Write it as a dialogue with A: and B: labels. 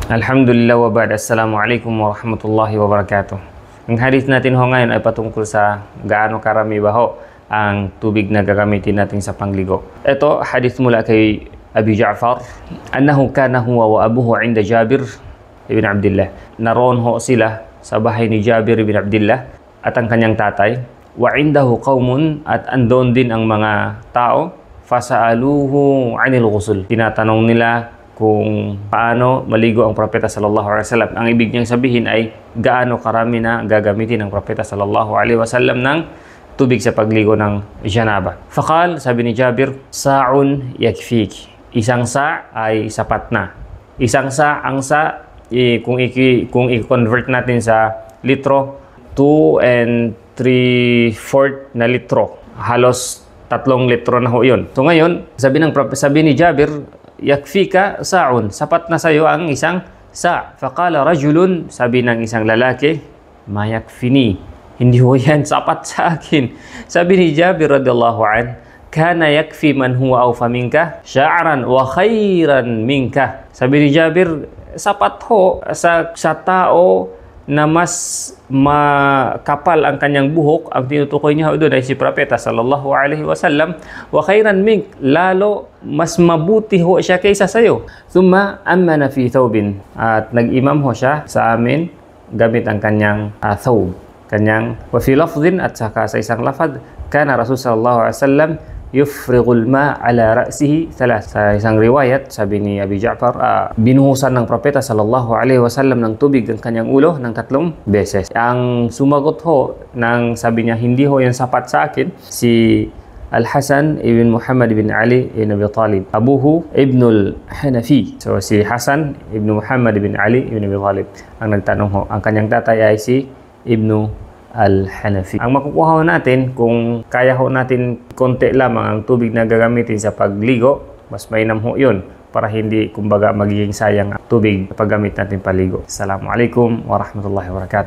A: Alhamdulillah wa ba'd. Assalamualaikum warahmatullahi wabarakatuh. Ang hadith natin ho ngayon ay patungkol sa gaano karami ba ho ang tubig na gagamitin natin sa pangligo. Ito, hadith mula kay Abi Ja'far, annahu kana huwa wa abuhu 'inda Jabir ibn Abdullah. Naroon ho sila sa bahay ni Jabir ibn Abdullah at ang kanyang tatay. Wa 'indahu qaumun, at andon din ang mga tao. Fasa'aluhu 'anil ghusl. Tinatanong nila kung paano maligo ang propeta sallallahu alaihi wasallam. Ang ibig niyang sabihin ay gaano karami na gagamitin ng propeta sallallahu alaihi wasallam ng tubig sa pagligo ng janaba. Faqal, sabi ni Jabir, sa'un yakfik. Isang sa ay sapat na. Isang sa, ang sa, kung i-convert natin sa litro, 2 and 3/4 na litro. Halos 3 litro na ho yun. So ngayon, sabi ni Jabir, yakfika sa'un, sapat na sa'yo ang isang sa. Faqala rajulun, sabi ng isang lalaki, ma yakfini, hindi ho yan sapat sa akin. Sabi ni Jabir radhiyallahu an, kana yakfi man huwa awfa minka sya'ran wa khairan minka. Sabi ni Jabir, sapat ho sa tao na mas makapal ang kanyang buhok. Ang tinutukoy niya doon ay si propeta sallallahu alaihi wasallam. Wa khairan mink, lalo mas mabuti ho siya kaysa sayo. Thumma amana fi thawbin, at nag-imam ho siya sa amin gamit ang kanyang thawb, kanyang. Wa fi lafdhin, at saka sa isang lafad, kana Rasul sallallahu alaihi wasallam yufrighul ma ala ra'sihi thalath. Sa isang riwayat, sabi ni Abi Ja'far, binuhusan ng propeta sallallahu alaihi wasallam ng tubig ang kanyang ulo ng 3 beses. Ang sumagot ho ng sabi niya, hindi ho yan sapat sa akin, si Al-Hasan ibn Muhammad ibn Ali ibn Abi Talib, abuhu ibnul Hanafi. So si Hasan ibn Muhammad ibn Ali ibn Abi Talib ang nagtanong ho. Ang kanyang tatay ay si Ibnu Al-Hanafi. Ang makukuha natin, kung kaya ho natin konti lamang ang tubig na gagamitin sa pagligo, mas mainam ho yun para hindi kumbaga magiging sayang ang tubig na paggamit natin paligo. Assalamualaikum warahmatullahi wabarakatuh.